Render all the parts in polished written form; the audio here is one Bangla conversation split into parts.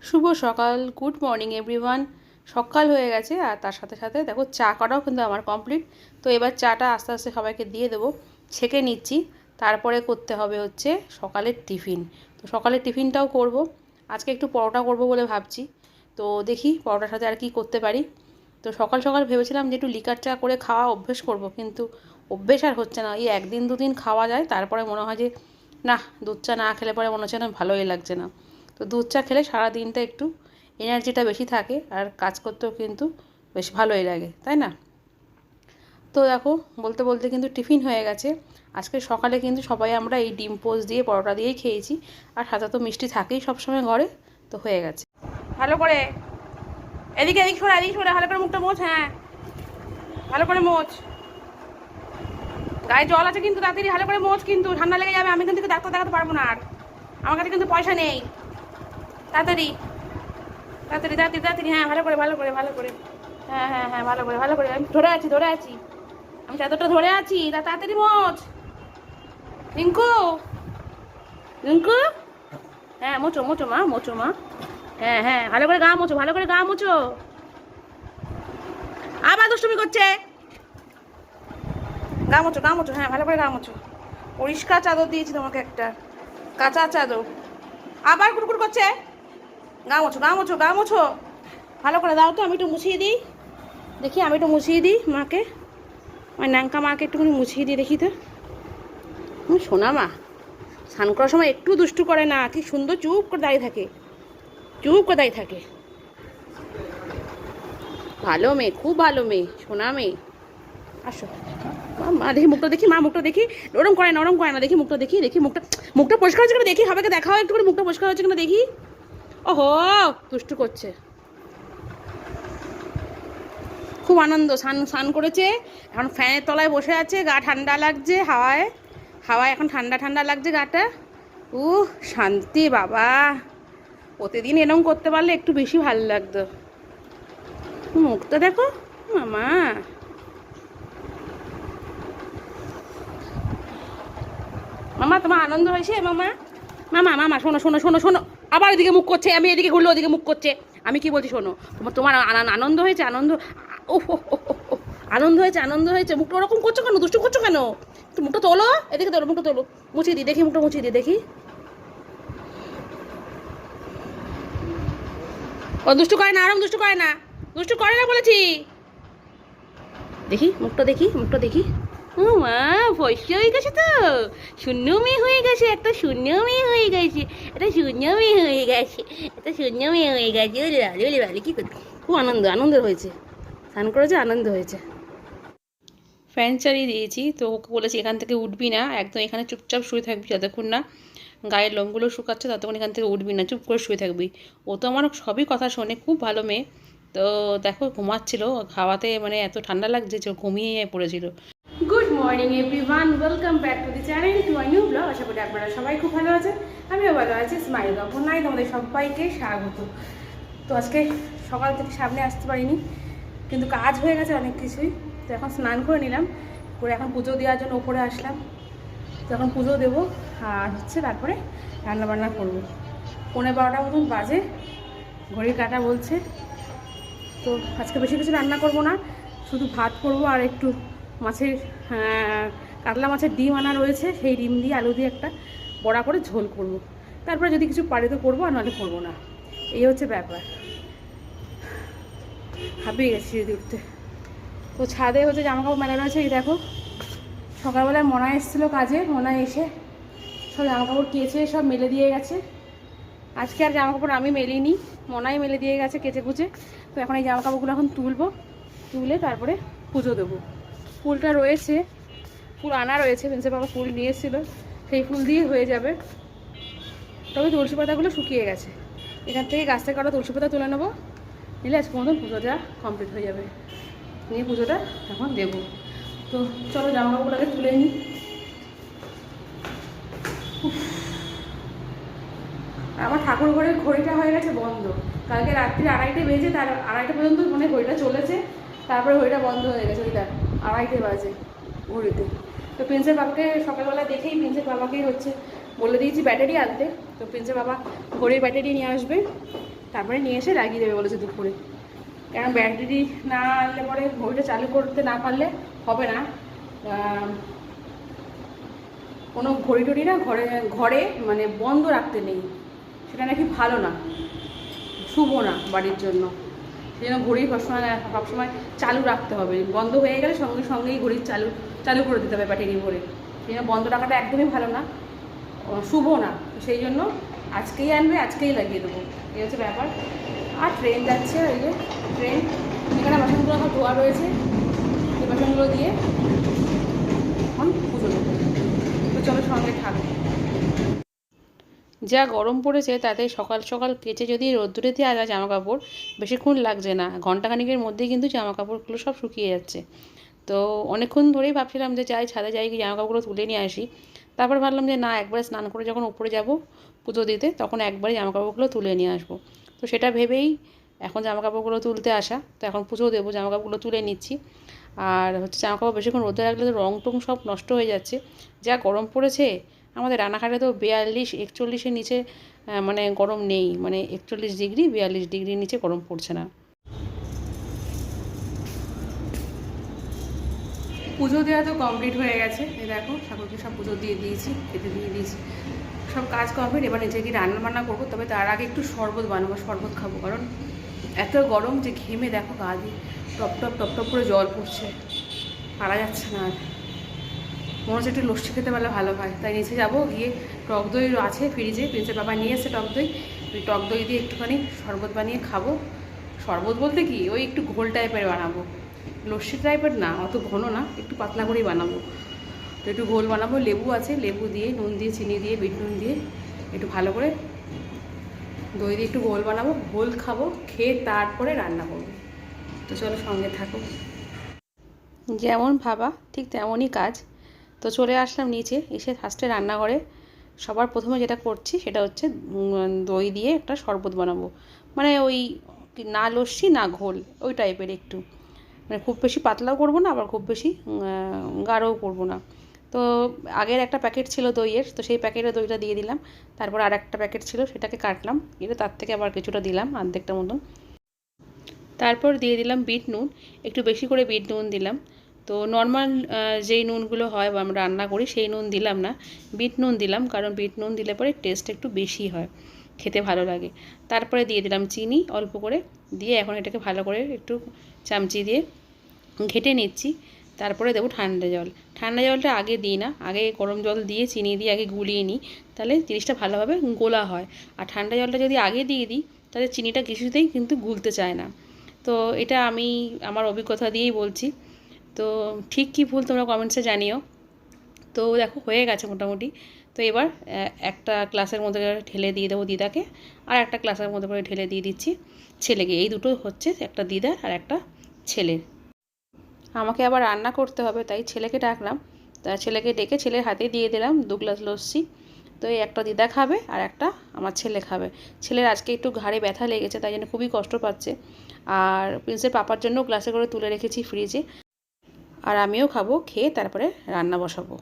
শুভ সকাল, গুড মর্নিং এভরিওয়ান। সকাল হয়ে গেছে আর তার সাথে সাথে দেখো চা করাও কিন্তু আমার কমপ্লিট। তো এবার চাটা আস্তে আস্তে সবাইকে দিয়ে দেবো, ছেঁকে নিচ্ছি। তারপরে করতে হবে হচ্ছে সকালের টিফিন। তো সকালের টিফিনটাও করব। আজকে একটু পরোটা করব বলে ভাবছি। তো দেখি পরোটার সাথে আর কি করতে পারি। তো সকাল সকাল ভেবেছিলাম যে একটু লিকার চা করে খাওয়া অভ্যেস করব, কিন্তু অভ্যেস আর হচ্ছে না। এই একদিন দুদিন খাওয়া যায়, তারপরে মনে হয় যে না, দুধ চা না খেলে পরে মনে হচ্ছে না, ভালোই লাগছে না। তো দুধ চা খেলে সারা দিনটা একটু এনার্জিটা বেশি থাকে আর কাজ করতেও কিন্তু বেশ ভালোই লাগে, তাই না? তো দেখো বলতে বলতে কিন্তু টিফিন হয়ে গেছে। আজকে সকালে কিন্তু সবাই আমরা এই ডিম পোস্ট দিয়ে পরোটা দিয়েই খেয়েছি। আর সাথে তো মিষ্টি থাকেই সবসময় ঘরে। তো হয়ে গেছে। ভালো করে এদিকে এদিক সরে, এদিক সরে, ভালো করে মুখটা মোছ। হ্যাঁ, ভালো করে মোছ। গায়ে জল আছে কিন্তু, তাড়াতাড়ি ভালো করে মোছ, কিন্তু ঠান্ডা লেগে যাবে। আমি কিন্তু ডাক্তার দেখাতে পারবো না আর, আমার কাছে কিন্তু পয়সা নেই। তাড়াতাড়ি তাড়াতাড়ি তাড়াতাড়ি তাড়াতাড়ি। হ্যাঁ, ভালো করে ভালো করে ভালো করে। হ্যাঁ হ্যাঁ হ্যাঁ, ভালো করে ভালো করে। আমি ধরে আছি ধরে আছি, আমি চাদরটা ধরে আছি। তাড়াতাড়ি মোচ রিঙ্কু, রিঙ্কু। হ্যাঁ, মোচো মোচো মা, মোচো মা। হ্যাঁ হ্যাঁ, ভালো করে গা মোচো, ভালো করে গা মোচো। আবার দুষ্টুমি করছে। গা মোচো গা মোচো, হ্যাঁ ভালো করে গা মোচো। পরিষ্কার চাদর দিয়েছি তোমাকে একটা, কাঁচা চাদর। আবার কুড়কুড় করছে। গা মোচো গা মোচো গা মোচো, ভালো করে দাও তো। আমি একটু মুছিয়ে দিই, দেখি আমি একটু মুছিয়ে দিই মাকে, আমার ন্যাংকা মাকে একটুখানি মুছিয়ে দিই দেখি তো। শোনা মা স্নান করার সময় একটু দুষ্টু করে না, কি সুন্দর চুপ করে দাঁড়িয়ে থাকে, চুপ করে দাঁড়িয়ে থাকে। ভালো মেয়ে, খুব ভালো মেয়ে, সোনা মেয়ে। আসো মা, দেখি মুখটা দেখি, মা মুখটা দেখি। ওরম করে না, ওরম করে না, দেখি মুখটা দেখি, দেখি মুখটা, মুখটা পরিষ্কার হচ্ছে কিনা দেখি। সবাইকে দেখাও একটু করে, মুখটা পরিষ্কার হচ্ছে কিনা দেখি। ওহো, দুষ্টু করছে। খুব আনন্দ, স্নান করেছে, এখন ফ্যানের তলায় বসে আছে, গা ঠান্ডা লাগছে, হাওয়ায় হাওয়ায় এখন ঠান্ডা ঠান্ডা লাগছে গাটা। শান্তি বাবা। প্রতিদিন এরকম করতে পারলে একটু বেশি ভালো লাগতো। মুখটা দেখো মামা। মামা তোমার আনন্দ হয়েছে মামা? মামা মামা শোনো শোনো শোনো শোনো, আবার এদিকে মুখ করছে, আমি এদিকে ঘুরলে ওদিকে মুখ করছে। আমি কি বলছি শোনো, তোমার তোমার আনন্দ হয়েছে, আনন্দ। ও আনন্দ হয়েছে, আনন্দ হয়েছে। মুখটা ওরকম করছো কেন, দুষ্টু করছো কেন? তো মুখটা তোলো, এদিকে তোলো, মুখটা তোলো, মুছিয়ে দিই দেখি, মুখটা মুছিয়ে দিই দেখি। ও দুষ্টু করে না, আরাম দুষ্টু করে না, দুষ্টু করে না বলেছি। দেখি মুখটা দেখি, মুখটা দেখি। ও মা, ফসকে হয়ে গেছে তো, শূন্য মেয়ে হয়ে গেছে, একটা শূন্য মেয়ে হয়ে গেছে, একটা শূন্য মেয়ে হয়ে গেছে, একটা শূন্য মেয়ে হয়ে গেছে। ওলে বালে কী করতে, খুব আনন্দ, আনন্দ হয়েছে। স্নান করেছে, আনন্দ হয়েছে। ফ্যান চালিয়ে দিয়েছি, তো ওকে বলেছি এখান থেকে উঠবি না, একদম এখানে চুপচাপ শুয়ে থাকবি যতক্ষণ না গায়ের লোমগুলো শুকাচ্ছে, ততক্ষণ এখান থেকে উঠবি না, চুপ করে শুয়ে থাকবি। ও তো আমার সবই কথা শোনে, খুব ভালো মেয়ে। তো দেখো ঘুমাচ্ছিল, খাওয়াতে মানে এত ঠান্ডা লাগছে যে ঘুমিয়ে পড়েছিল। Good morning everyone, welcome back to the channel, to my new vlog. আশা করি আপনারা সবাই খুব ভালো আছেন, আমিও ভালো আছি। স্মাইল নাই তোমাদের সবাইকে স্বাগত। তো আজকে সকাল থেকে সামনে আসতে পারিনি, কিন্তু কাজ হয়ে গেছে অনেক কিছুই। তো এখন স্নান করে নিলাম, করে এখন পুজো দেওয়ার জন্য ওপরে আসলাম। তো এখন পুজো দেবো আর হচ্ছে তারপরে রান্নাবান্না করবো। 11:30 মতন বাজে, ঘড়ির কাঁটা বলছে। তো আজকে বেশি কিছু রান্না করব না, শুধু ভাত করবো আর একটু মাছের, কাতলা মাছের ডিম আনা রয়েছে, সেই ডিম দিয়ে আলু দিয়ে একটা বড়া করে ঝোল করব। তারপরে যদি কিছু পারি তো করবো, আর নাহলে করবো না। এই হচ্ছে ব্যাপার। হাঁপিয়ে গেছি যদি উঠতে। তো ছাদে হচ্ছে জামাকাপড় মেলা রয়েছে। এই দেখো, সকালবেলায় মনা এসেছিলো কাজে, মনা এসে সব জামাকাপড় কেচে সব মেলে দিয়ে গেছে। আজকে আর জামাকাপড় আমি মেলিনি, মনাই মেলে দিয়ে গেছে কেচে কুচে। তো এখন এই জামাকাপড়গুলো এখন তুলবো, তুলে তারপরে পুজো দেবো। ফুলটা রয়েছে, ফুল আনা রয়েছে, প্রিন্সেপ বাবা ফুল নিয়ে এসেছিলো, সেই ফুল দিয়ে হয়ে যাবে। তবে তুলসী পাতাগুলো শুকিয়ে গেছে, এখান থেকে গাছ থেকে কাটা তুলসী পাতা তুলে নেবো, নিলে আজকে মতন পুজোটা কমপ্লিট হয়ে যাবে। নিয়ে পুজোটা এখন দেবো। তো চলো জামাকাপড়গুলোকে তুলে নিই। আমার ঠাকুর ঘরের ঘড়িটা হয়ে গেছে বন্ধ, কালকে রাত্রি 2:30 বেজে, তার 2:30 পর্যন্ত মানে ঘড়িটা চলেছে, তারপরে ঘড়িটা বন্ধ হয়ে গেছে। ওইটা 2:30 বাজে ঘড়িতে। তো প্রিন্সের বাবাকে সকালবেলা দেখেই প্রিন্সের বাবাকেই হচ্ছে বলে দিয়েছি ব্যাটারি আনতে। তো প্রিন্সের বাবা ঘড়ির ব্যাটারি নিয়ে আসবে, তারপরে নিয়ে এসে লাগিয়ে দেবে বলেছে দুপুরে। কারণ ব্যাটারি না আনলে পরে ঘড়িটা চালু করতে না পারলে হবে না। কোনো ঘড়ি টড়ি না ঘরে ঘরে মানে বন্ধ রাখতে নেই, সেটা নাকি ভালো না, শুভ না বাড়ির জন্য। সেই জন্য ঘড়ি সবসময় চালু রাখতে হবে, বন্ধ হয়ে গেলে সঙ্গে সঙ্গেই ঘড়ি চালু করে দিতে হবে ব্যাটারি ভরে। সেই জন্য বন্ধ রাখাটা একদমই ভালো না, শুভ না। সেই জন্য আজকেই আনবে, আজকেই লাগিয়ে দেবো, এই হচ্ছে ব্যাপার। আর ট্রেন যাচ্ছে, ওই যে ট্রেন, এখানে বাসনগুলো সব ধোয়া রয়েছে, এই বাসনগুলো দিয়ে এখন পুজো দেবো। তো চলো সঙ্গে থাকো। যা গরম পড়েছে তাতে সকাল সকাল কেচে যদি রোদ্দুরে দিয়ে আসা জামা কাপড় বেশিক্ষণ লাগছে না, ঘন্টাখানিকের মধ্যেই কিন্তু জামা কাপড়গুলো সব শুকিয়ে যাচ্ছে। তো অনেকক্ষণ ধরেই ভাবছিলাম যে যাই ছাদে যাই, জামা কাপড়গুলো তুলে নিয়ে আসি। তারপর ভাবলাম যে না, একবারে স্নান করে যখন উপরে যাব পুজো দিতে, তখন একবারে জামা কাপড়গুলো তুলে নিয়ে আসবো। তো সেটা ভেবেই এখন জামা কাপড়গুলো তুলতে আসা। তো এখন পুজো দেবো, জামা কাপড়গুলো তুলে নিচ্ছি। আর হচ্ছে জামা কাপড় বেশিক্ষণ রোদে রাখলে তো রং টং সব নষ্ট হয়ে যাচ্ছে, যা গরম পড়েছে। আমাদের রানাঘাটে তো 42-41-এর নিচে মানে গরম নেই, মানে 41 ডিগ্রি 42 ডিগ্রির নিচে গরম পড়ছে না। পুজো দেওয়া তো কমপ্লিট হয়ে গেছে, এই দেখো ঠাকুরকে সব পুজো দিয়ে দিয়েছি, খেতে দিয়ে দিয়েছি, সব কাজ কমপ্লিট। এবার নিজে কি রান্না বান্না করবো, তবে তার আগে একটু শরবত বানাবো, শরবত খাবো। কারণ এত গরম যে ঘেমে দেখো গা দিয়ে টপ টপ টপ টপ করে জল পড়ছে, পারা যাচ্ছে না। আর মনে হচ্ছে একটু লস্যি খেতে পারলে ভালো হয়, তাই নিচে যাবো, গিয়ে টক দই আছে ফ্রিজে, প্রিন্সের বাবা নিয়ে এসে টক দই, ওই টক দই দিয়ে একটুখানি শরবত বানিয়ে খাবো। শরবত বলতে কি, ওই একটু ঘোল টাইপের বানাবো, লস্যি টাইপের না, অত ঘন না, একটু পাতলা করেই বানাবো। তো একটু ঘোল বানাবো, লেবু আছে, লেবু দিয়ে নুন দিয়ে চিনি দিয়ে বিট নুন দিয়ে একটু ভালো করে দই দিয়ে একটু ঘোল বানাবো, ঘোল খাবো, খেয়ে তারপরে রান্না করবো। তো চলো সঙ্গে থাকো। যেমন ভাবা ঠিক তেমনই কাজ। তো চলে আসলাম নিচে, এসে ফার্স্টে রান্নাঘরে সবার প্রথমে যেটা করছি সেটা হচ্ছে দই দিয়ে একটা শরবত বানাবো। মানে ওই না লস্যি না ঘোল, ওই টাইপের একটু, মানে খুব বেশি পাতলাও করবো না, আবার খুব বেশি গাঢ়ও করবো না। তো আগের একটা প্যাকেট ছিল দইয়ের, তো সেই প্যাকেটে দইটা দিয়ে দিলাম। তারপর আর একটা প্যাকেট ছিল, সেটাকে কাটলাম, এটা তার থেকে আবার কিছুটা দিলাম, অর্ধেকটা মতন। তারপর দিয়ে দিলাম বিট নুন, একটু বেশি করে বিট নুন দিলাম। তো নর্মাল যেই নুনগুলো হয় বা আমরা রান্না করি সেই নুন দিলাম না, বিট নুন দিলাম, কারণ বিট নুন দিলে পরে টেস্ট একটু বেশি হয়, খেতে ভালো লাগে। তারপরে দিয়ে দিলাম চিনি অল্প করে, দিয়ে এখন এটাকে ভালো করে একটু চামচি দিয়ে ঘেটে নিচ্ছি। তারপরে দেবো ঠান্ডা জল। ঠান্ডা জলটা আগে দিই না, আগে গরম জল দিয়ে চিনি দিয়ে আগে গুলিয়ে নিই, তাহলে জিনিসটা ভালোভাবে গোলা হয়। আর ঠান্ডা জলটা যদি আগে দিয়ে দিই তাহলে চিনিটা কিছুতেই কিন্তু গুলতে চায় না। তো এটা আমি আমার অভিজ্ঞতা দিয়েই বলছি। তো ঠিক কি ভুল তোমরা কমেন্টসে জানিও। তো দেখো হয়ে গেছে মোটামুটি। তো এবার একটা গ্লাসের মধ্যে ঢেলে দিয়ে দেবো দিদাকে, আর একটা গ্লাসের মধ্যে করে ঢেলে দিয়ে দিচ্ছি ছেলেকে। এই দুটো হচ্ছে একটা দিদার আর একটা ছেলের। আমাকে আবার রান্না করতে হবে, তাই ছেলেকে ডাকলাম। তা ছেলেকে ডেকে ছেলের হাতে দিয়ে দিলাম 2 গ্লাস লস্যি। তো এই একটা দিদা খাবে আর একটা আমার ছেলে খাবে। ছেলের আজকে একটু ঘাড়ে ব্যথা লেগেছে, তাই জন্য খুবই কষ্ট পাচ্ছে। আর প্রিন্সের পাপার জন্য গ্লাসে করে তুলে রেখেছি ফ্রিজে। আর আমিও খাবো, খেয়ে তারপরে রান্না বসাবো।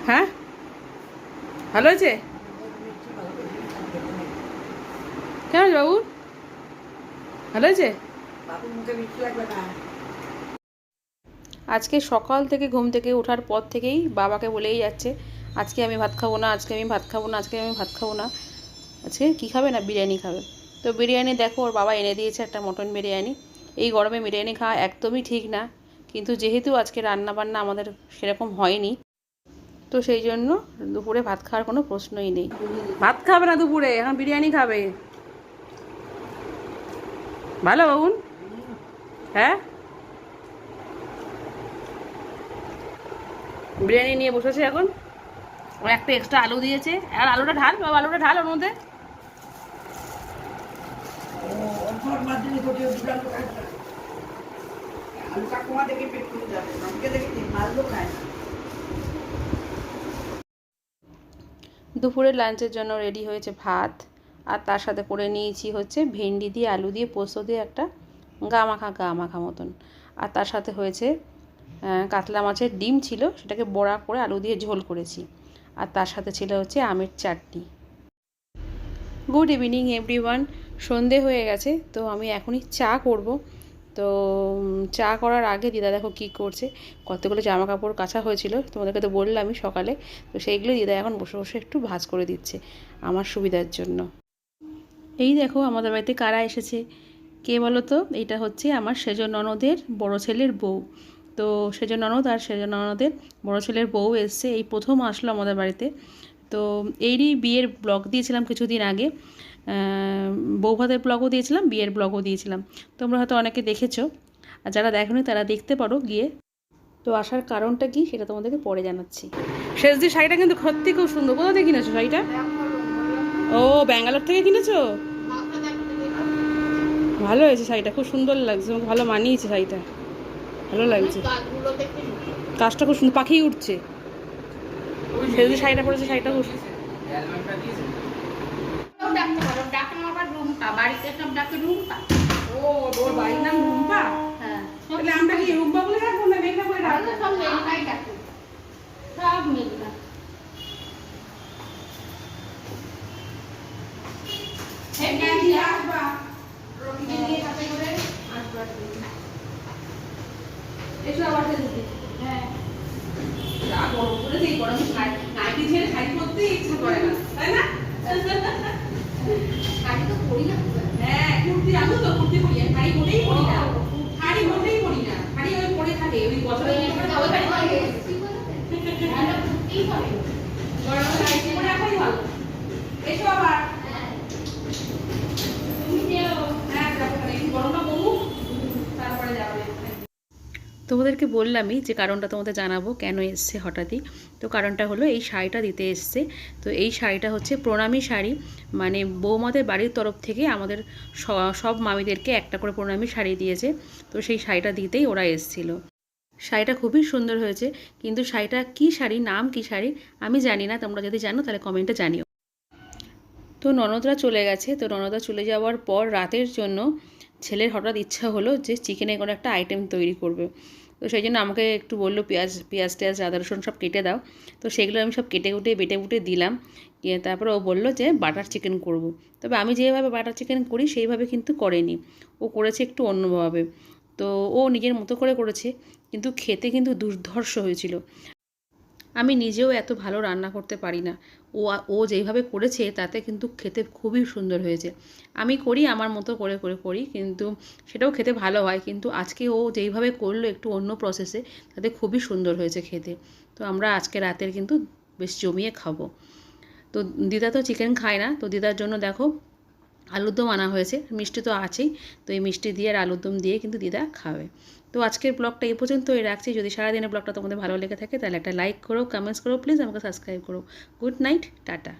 হ্যাঁ ভালো হয়েছে? কেমন বাবু, ভালো হয়েছে? আজকে সকাল থেকে ঘুম থেকে ওঠার পর থেকেই বাবাকে বলেই যাচ্ছে আজকে আমি ভাত খাবো না, আজকে আমি ভাত খাবো না, আজকে আমি ভাত খাবো না। আজকে কী খাবে না, বিরিয়ানি খাবে। তো বিরিয়ানি দেখো ওর বাবা এনে দিয়েছে একটা মটন বিরিয়ানি। এই গরমে বিরিয়ানি খাওয়া একদমই ঠিক না, কিন্তু যেহেতু আজকে রান্না বান্না আমাদের সেরকম হয়নি, তো সেই জন্য দুপুরে ভাত খাওয়ার কোনো প্রশ্নই নেই। ভাত খাবে না দুপুরে, এখন বিরিয়ানি খাবে। ভালো বাবুন? হ্যাঁ, বিরিয়ানি নিয়ে বসেছে এখন। ও একটা এক্সট্রা আলু দিয়েছে, আর আলুটা ঢাল বাবা, আলুটা ঢাল ওর মধ্যে। দুপুরের লাঞ্চের জন্য রেডি হয়েছে ভাত, আর তার সাথে করে নিয়েছি হচ্ছে ভেন্ডি দিয়ে আলু দিয়ে পোস্ত দিয়ে একটা গা মাখা মতন। আর তার সাথে হয়েছে কাতলা মাছের ডিম ছিল, সেটাকে বড়া করে আলু দিয়ে ঝোল করেছি। আর তার সাথে ছিল হচ্ছে আমের চাটনি। Good evening everyone. সন্ধে হয়ে গেছে, তো আমি এখনই চা করব। তো চা করার আগে দিদা দেখো কী করছে, কতগুলো জামা কাপড় কাচা হয়েছিল তোমাদেরকে তো বললামই সকালে, তো সেইগুলো দিদা এখন বসে বসে একটু ভাঁজ করে দিচ্ছে আমার সুবিধার জন্য। এই দেখো আমাদের বাড়িতে কারা এসেছে, কে বলো তো? এটা হচ্ছে আমার সেজ ননদের বড় ছেলের বউ। তো সেজ ননদ আর সেজ ননদের বড় ছেলের বউ এসছে, এই প্রথম আসলো আমাদের বাড়িতে। তো এরই বিয়ের ব্লগ দিয়েছিলাম কিছুদিন আগে, বৌভাতের ব্লগও দিয়েছিলাম, বিয়ের ব্লগও দিয়েছিলাম, তোমরা হয়তো অনেকে দেখেছো, আর যারা দেখোনি তারা দেখতে পারো গিয়ে। তো আসার কারণটা কি সেটা তোমাদেরকে পরে জানাচ্ছি। শেষদি শাড়িটা কিন্তু সত্যি খুব সুন্দর। কোথা থেকে কিনেছো শাড়িটা? ও, ব্যাঙ্গালোর থেকে কিনেছো? ভালো হয়েছে শাড়িটা, খুব সুন্দর লাগছে, আমাকে ভালো মানিয়েছে শাড়িটা, ভালো লাগছে, কাজটা খুব সুন্দর, পাখি উঠছে। শেষদি শাড়িটা পরেছে, শাড়িটা খুব বাড়ির নাম রুম্পা। তাহলে আমরা কি রুম্পা বলে রাখবো না মেঘনা বলে রাখবো? সব মেঘনা। এসো আবার হ্যাঁ, যা গরম পড়েছে, এই গরমে নাইটি ছেড়ে শাড়ি পরতে ইচ্ছা করে না, তাই না? শাড়ি তো পরি না। হ্যাঁ, কুর্তি, আমি তো কুর্তি পরি, শাড়ি মোটেই পরি না, শাড়ি মোটেই পরি না, শাড়ি ওই পরে থাকে ওই বছরে গরমে নাইটি পরে রাখাই ভালো। এসো আবার তুমি যেও, হ্যাঁ গরমটা কমুক তারপরে যাবে। তোমাদেরকে বললামই যে কারণটা তোমাদের জানাবো কেন এসছে হঠাৎই। তো কারণটা হলো এই শাড়িটা দিতে এসছে। তো এই শাড়িটা হচ্ছে প্রণামী শাড়ি, মানে বৌমাদের বাড়ির তরফ থেকে আমাদের সব মামিদেরকে একটা করে প্রণামী শাড়ি দিয়েছে। তো সেই শাড়িটা দিতেই ওরা এসেছিলো। শাড়িটা খুবই সুন্দর হয়েছে, কিন্তু শাড়িটা কী শাড়ি, নাম কী শাড়ি আমি জানি না, তোমরা যদি জানো তাহলে কমেন্টে জানিও। তো ননদরা চলে গেছে, তো ননদরা চলে যাওয়ার পর রাতের জন্য ছেলের হঠাৎ ইচ্ছা হলো যে চিকেনের কোনো একটা আইটেম তৈরি করবে। তো সেই জন্য আমাকে একটু বললো পেঁয়াজ টেয়াজ আদা রসুন সব কেটে দাও। তো সেগুলো আমি সব কেটে কুটে বেটে বুটে দিলাম। তারপরে ও বললো যে বাটার চিকেন করব। তবে আমি যেভাবে বাটার চিকেন করি সেইভাবে কিন্তু করেনি, ও করেছে একটু অন্যভাবে। তো ও নিজের মতো করে করেছে, কিন্তু খেতে কিন্তু দুর্ধর্ষ হয়েছিল। আমি নিজেও এত ভালো রান্না করতে পারি না, ও যেইভাবে করেছে তাতে কিন্তু খেতে খুবই সুন্দর হয়েছে। আমি করি আমার মতো করে করে করি, কিন্তু সেটাও খেতে ভালো হয়, কিন্তু আজকে ও যেইভাবে করলো একটু অন্য প্রসেসে, তাতে খুবই সুন্দর হয়েছে খেতে। তো আমরা আজকে রাতের কিন্তু বেশ জমিয়ে খাবো। তো দিদা তো চিকেন খায় না, তো দিদার জন্য দেখো আলুর দম আনা হয়েছে, মিষ্টি তো আছেই, তো এই মিষ্টি দিয়ে আর আলুর দম দিয়ে কিন্তু দিদা খাবে। তো আজকের ব্লগটা এই পর্যন্তই রাখছি। যদি সারাদিনের ব্লগটা তোমাদের ভালো লেগে থাকে তাহলে একটা লাইক করো, কমেন্টস করো, প্লিজ আমাকে সাবস্ক্রাইব করো। Good night, tata.